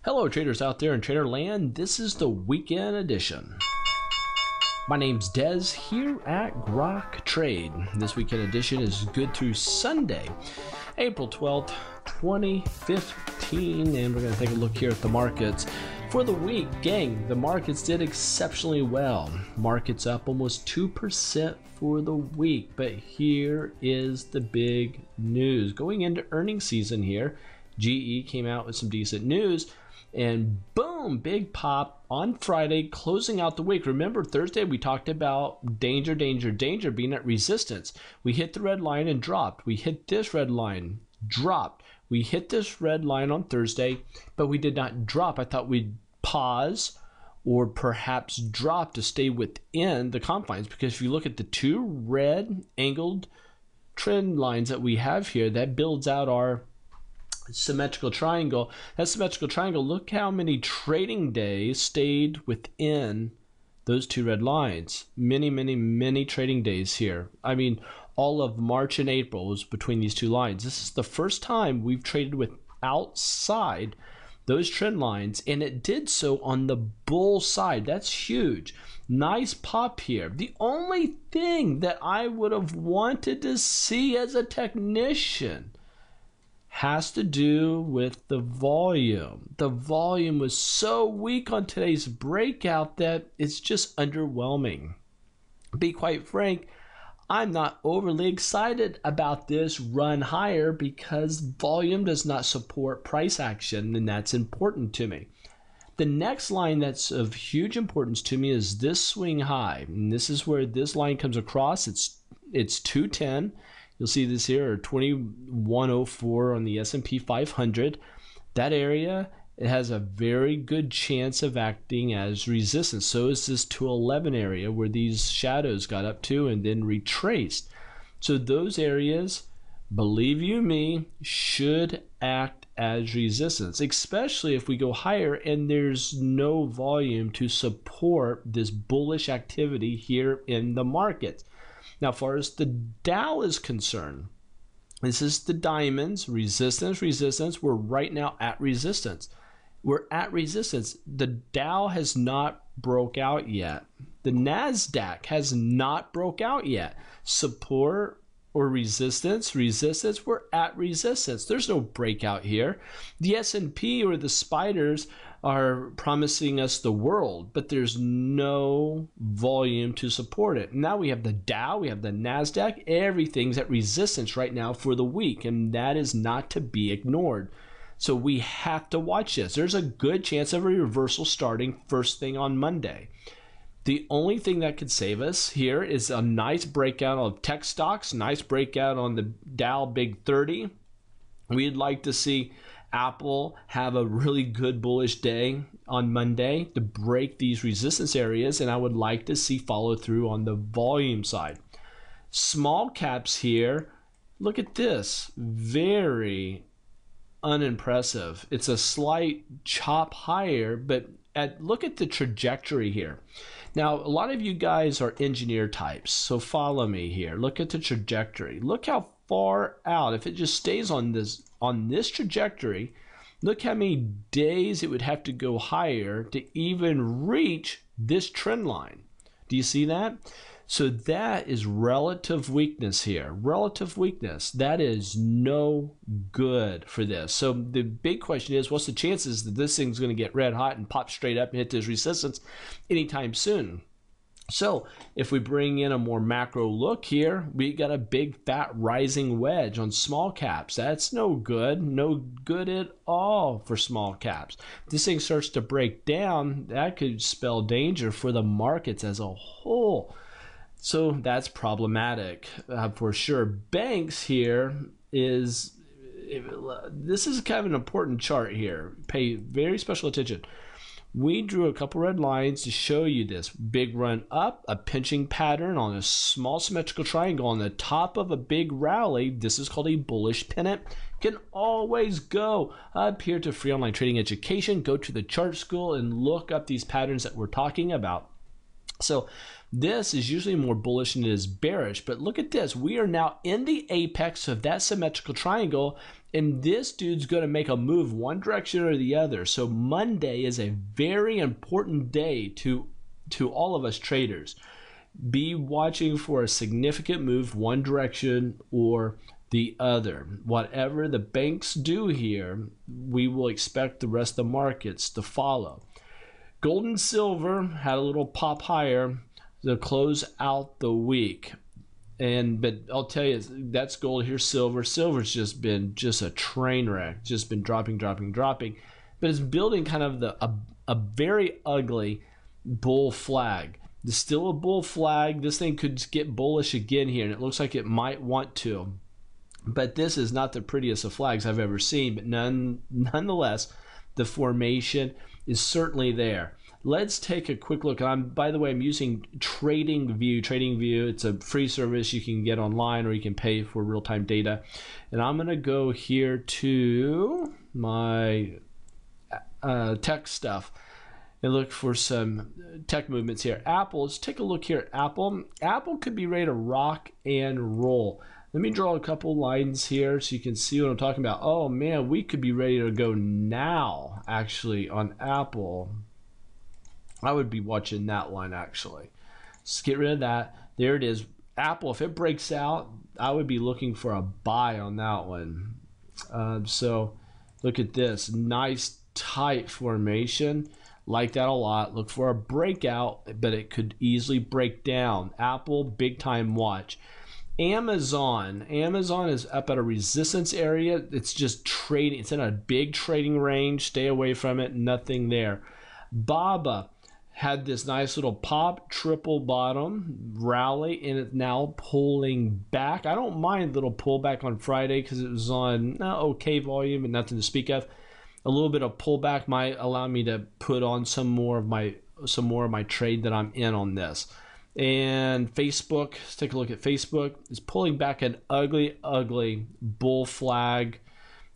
Hello traders out there in trader land, this is the weekend edition. My name's Dez here at Grock Trade. This weekend edition is good through Sunday, April 12th, 2015, and we're going to take a look here at the markets. For the week, gang, the markets did exceptionally well. Markets up almost 2% for the week, but here is the big news. Going into earnings season here, GE came out with some decent news, and boom, big pop on Friday, closing out the week. Remember, Thursday we talked about danger, danger, danger being at resistance. We hit the red line and dropped. We hit this red line, dropped. We hit this red line on Thursday, but we did not drop. I thought we'd pause or perhaps drop to stay within the confines, because if you look at the two red angled trend lines that we have here, that builds out our symmetrical triangle. That symmetrical triangle, look how many trading days stayed within those two red lines. Many trading days here. I mean, all of March and April was between these two lines. This is the first time we've traded with outside those trend lines, and it did so on the bull side. That's huge. Nice pop here. The only thing that I would have wanted to see as a technician has to do with the volume. The volume was so weak on today's breakout that it's just underwhelming. To be quite frank, I'm not overly excited about this run higher because volume does not support price action, and that's important to me. The next line that's of huge importance to me is this swing high, and this is where this line comes across. It's 210. You'll see this here, or 2104 on the S&P 500. That area, it has a very good chance of acting as resistance. So is this 211 area where these shadows got up to and then retraced. So those areas, believe you me, should act as resistance, especially if we go higher and there's no volume to support this bullish activity here in the market. Now, as far as the Dow is concerned, this is the diamonds, resistance, resistance. We're right now at resistance. We're at resistance. The Dow has not broke out yet. The NASDAQ has not broke out yet. Support or resistance, resistance, we're at resistance. There's no breakout here. The S&P or the spiders are promising us the world, but there's no volume to support it. Now we have the Dow, we have the NASDAQ, everything's at resistance right now for the week, and that is not to be ignored. So we have to watch this. There's a good chance of a reversal starting first thing on Monday. The only thing that could save us here is a nice breakout of tech stocks, nice breakout on the Dow Big 30. We'd like to see Apple have a really good bullish day on Monday to break these resistance areas, and I would like to see follow through on the volume side. Small caps here, look at this, very unimpressive. It's a slight chop higher, but look at the trajectory here. Now, a lot of you guys are engineer types, so follow me here. Look at the trajectory. Look how far out. If it just stays on this trajectory, look how many days it would have to go higher to even reach this trend line. Do you see that? So that is relative weakness here. Relative weakness. That is no good for this. So the big question is, what's the chances that this thing's going to get red hot and pop straight up and hit this resistance anytime soon? So if we bring in a more macro look here, we got a big fat rising wedge on small caps. That's no good at all for small caps. If this thing starts to break down, that could spell danger for the markets as a whole. So that's problematic for sure. Banks here this is kind of an important chart here. Pay very special attention. We drew a couple red lines to show you this big run up, a pinching pattern on a small symmetrical triangle on the top of a big rally. This is called a bullish pennant. Can always go up here to free online trading education, go to the chart school and look up these patterns that we're talking about. So This is usually more bullish than it is bearish, but look at this. We are now in the apex of that symmetrical triangle, and this dude's going to make a move one direction or the other. So Monday is a very important day to all of us traders. Be watching for a significant move one direction or the other. Whatever the banks do here, we will expect the rest of the markets to follow. Gold and silver had a little pop higher to close out the week. But I'll tell you, that's gold. Here's silver. Silver's just been a train wreck, just been dropping. But it's building kind of a very ugly bull flag. There's still a bull flag. This thing could get bullish again here, and it looks like it might want to. But this is not the prettiest of flags I've ever seen. But nonetheless, the formation is certainly there. Let's take a quick look. By the way, I'm using TradingView. TradingView, it's a free service you can get online, or you can pay for real-time data. And I'm going to go here to my tech stuff and look for some tech movements here. Apple, let's take a look here at Apple. Apple could be ready to rock and roll. Let me draw a couple lines here so you can see what I'm talking about. Oh man, we could be ready to go now, actually, on Apple. I would be watching that line, actually. Let's get rid of that. There it is. Apple, if it breaks out, I would be looking for a buy on that one. So look at this. Nice tight formation. Like that a lot. Look for a breakout, but it could easily break down. Apple, big time watch. Amazon is up at a resistance area. It's just trading. It's in a big trading range. Stay away from it. Nothing there. BABA had this nice little pop, triple bottom rally, and it's now pulling back. I don't mind little pullback on Friday because it was on okay volume and nothing to speak of. A little bit of pullback might allow me to put on some more of my trade that I'm in on this. And Facebook, let's take a look at Facebook. It's pulling back an ugly bull flag.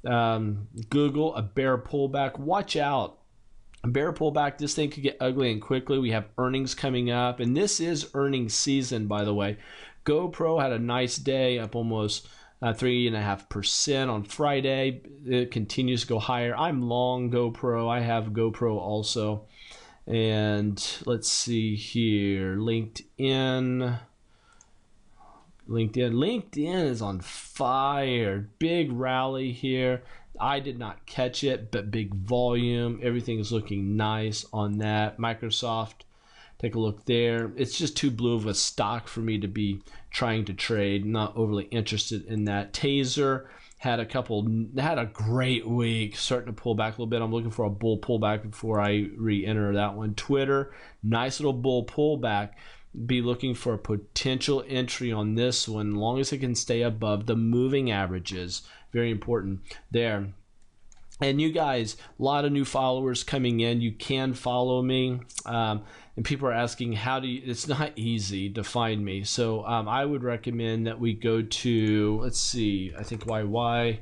Google, a bear pullback. Watch out. A bear pullback. This thing could get ugly and quickly. We have earnings coming up, and this is earnings season, by the way. GoPro had a nice day, up almost 3.5% on Friday. It continues to go higher. I'm long GoPro. I have GoPro also. And let's see here. LinkedIn is on fire. Big rally here. I did not catch it, but big volume. Everything is looking nice on that. Microsoft, take a look there. It's just too blue of a stock for me to be trying to trade. Not overly interested in that. Taser had a great week, starting to pull back a little bit. I'm looking for a bull pullback before I re-enter that one. Twitter, nice little bull pullback. Be looking for a potential entry on this one, as long as it can stay above the moving averages. Very important there. And you guys, a lot of new followers coming in. You can follow me. And people are asking, it's not easy to find me. So I would recommend that we go to, let's see, I think YY.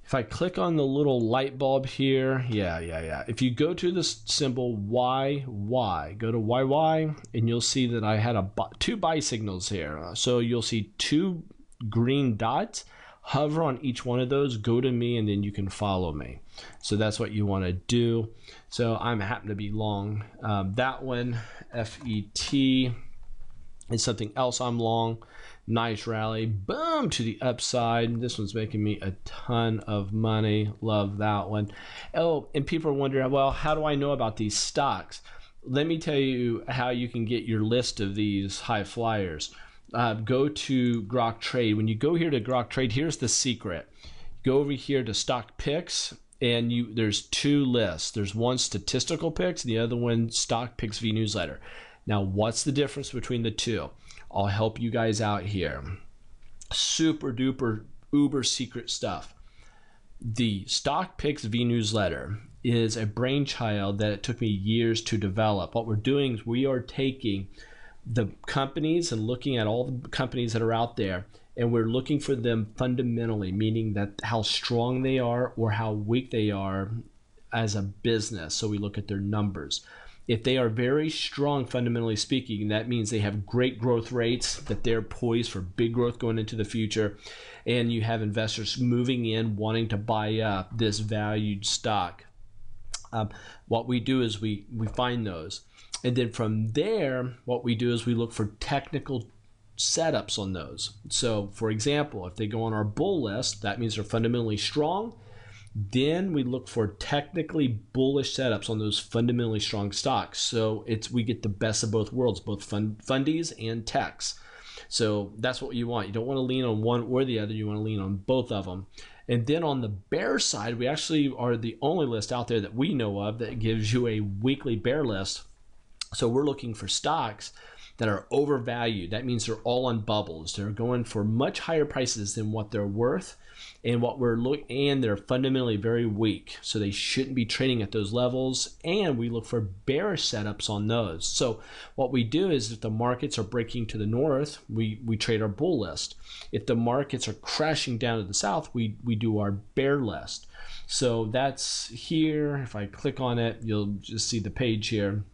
If I click on the little light bulb here, yeah. If you go to this symbol YY, go to YY, and you'll see that I had two buy signals here. So you'll see two green dots. Hover on each one of those, go to me, and then you can follow me. So that's what you want to do. So I'm happen to be long. That one, FET, is something else I'm long. Nice rally, boom, to the upside. This one's making me a ton of money. Love that one. Oh, and people are wondering, well, how do I know about these stocks? Let me tell you how you can get your list of these high flyers. Go to Grok Trade. When you go here to Grok Trade, here's the secret. Go over here to Stock Picks, and there's two lists. There's one statistical picks, and the other one Stock Picks V Newsletter. Now, what's the difference between the two? I'll help you guys out here. Super duper uber secret stuff. The Stock Picks V Newsletter is a brainchild that it took me years to develop. What we're doing is we are taking the companies and looking at all the companies that are out there, and we're looking for them fundamentally, meaning that how strong they are or how weak they are as a business. So we look at their numbers. If they are very strong, fundamentally speaking, that means they have great growth rates, that they're poised for big growth going into the future, and you have investors moving in wanting to buy up this valued stock. What we do is we find those. And then from there, what we do is we look for technical setups on those. So for example, if they go on our bull list, that means they're fundamentally strong. Then we look for technically bullish setups on those fundamentally strong stocks. So we get the best of both worlds, both fundies and techs. So that's what you want. You don't want to lean on one or the other. You want to lean on both of them. And then on the bear side, we actually are the only list out there that we know of that gives you a weekly bear list. So we're looking for stocks that are overvalued. That means they're all on bubbles. They're going for much higher prices than what they're worth, and they're fundamentally very weak. So they shouldn't be trading at those levels, and we look for bearish setups on those. So what we do is if the markets are breaking to the north, we trade our bull list. If the markets are crashing down to the south, we do our bear list. So that's here. If I click on it, you'll just see the page here.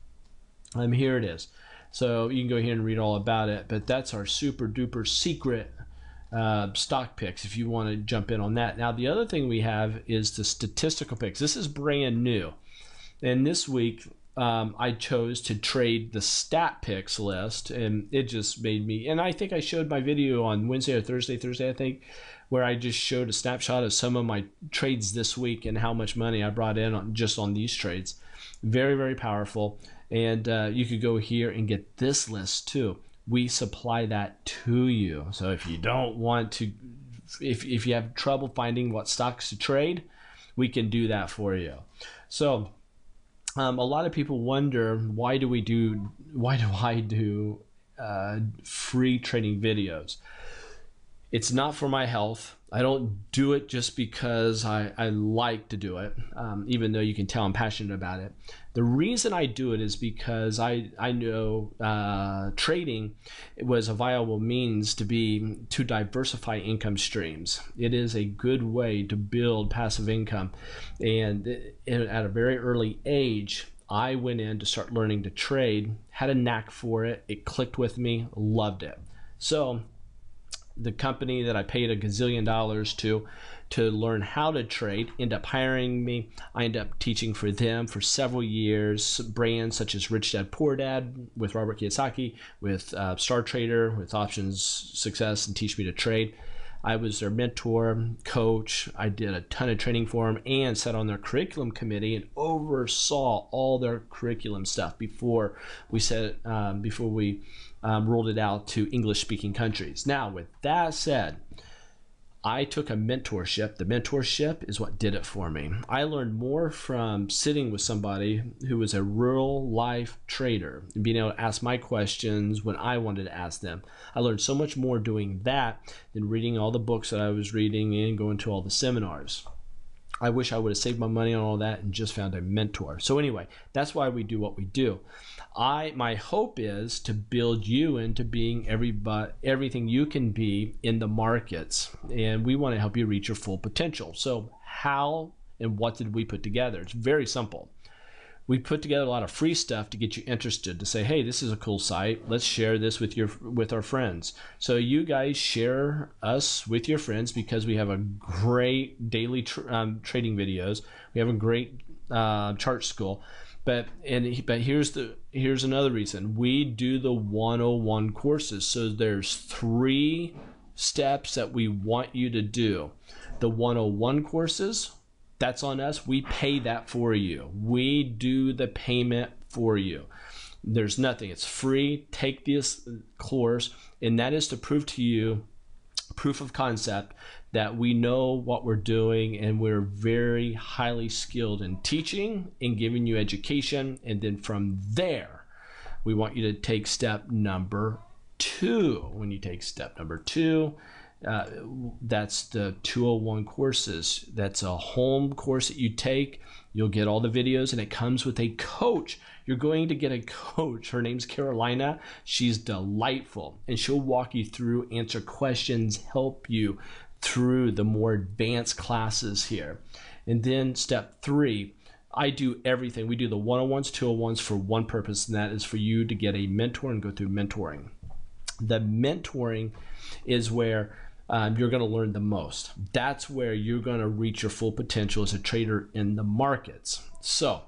Here it is. So you can go here and read all about it, but that's our super duper secret stock picks if you want to jump in on that. Now the other thing we have is the statistical picks. This is brand new, and this week I chose to trade the stat picks list, and it just made me, and I think I showed my video on Wednesday or Thursday I think, where I just showed a snapshot of some of my trades this week and how much money I brought in just on these trades. Very, very powerful. And you could go here and get this list too. We supply that to you. So if you don't want to, if you have trouble finding what stocks to trade, we can do that for you. So a lot of people wonder, why do I do free trading videos? It's not for my health. I don't do it just because I like to do it, even though you can tell I'm passionate about it. The reason I do it is because I know trading was a viable means to diversify income streams. It is a good way to build passive income. And at a very early age, I went in to start learning to trade, had a knack for it. It clicked with me, loved it. So the company that I paid $1 gazillion to learn how to trade ended up hiring me. I ended up teaching for them for several years, brands such as Rich Dad Poor Dad with Robert Kiyosaki, with Star Trader, with Options Success, and Teach Me to Trade. I was their mentor, coach. I did a ton of training for them and sat on their curriculum committee and oversaw all their curriculum stuff before we rolled it out to English-speaking countries. Now, with that said, I took a mentorship. The mentorship is what did it for me. I learned more from sitting with somebody who was a real life trader and being able to ask my questions when I wanted to ask them. I learned so much more doing that than reading all the books that I was reading and going to all the seminars. I wish I would have saved my money on all that and just found a mentor. So anyway, that's why we do what we do. My hope is to build you into being everything you can be in the markets, and we want to help you reach your full potential. So how and what did we put together? It's very simple. We put together a lot of free stuff to get you interested, to say, hey, this is a cool site. Let's share this with our friends. So you guys share us with your friends because we have a great daily trading videos. We have a great chart school. But here's another reason. We do the 101 courses. So there's 3 steps that we want you to do. The 101 courses, that's on us. We pay that for you. We do the payment for you. There's nothing. It's free. Take this course, and that is to prove to you, proof of concept, that we know what we're doing and we're very highly skilled in teaching and giving you education. And then from there, we want you to take step number 2. When you take step number 2, that's the 201 courses. That's a home course that you take. You'll get all the videos, and it comes with a coach. You're going to get a coach. Her name's Carolina. She's delightful, and she'll walk you through, answer questions, help you through the more advanced classes here. And then step 3, I do everything. We do the 101s, 201s for one purpose, and that is for you to get a mentor and go through mentoring. The mentoring is where you're going to learn the most. That's where you're going to reach your full potential as a trader in the markets. So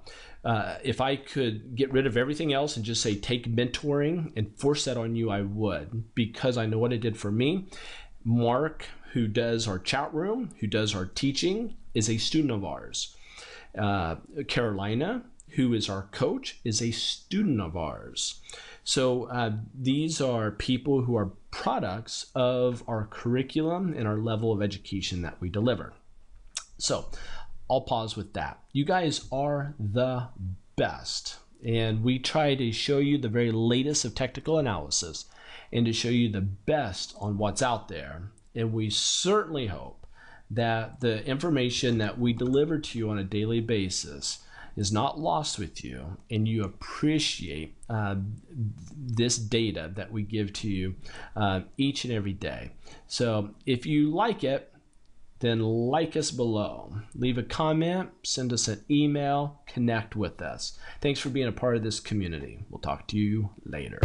if I could get rid of everything else and just say take mentoring and force that on you, I would, because I know what it did for me. Mark, who does our chat room, who does our teaching, is a student of ours. Carolina, who is our coach, is a student of ours. So these are people who are products of our curriculum and our level of education that we deliver. So I'll pause with that. You guys are the best, and we try to show you the very latest of technical analysis and to show you the best on what's out there. And we certainly hope that the information that we deliver to you on a daily basis is not lost with you, and you appreciate this data that we give to you each and every day. So if you like it, then like us below. Leave a comment, send us an email, connect with us. Thanks for being a part of this community. We'll talk to you later.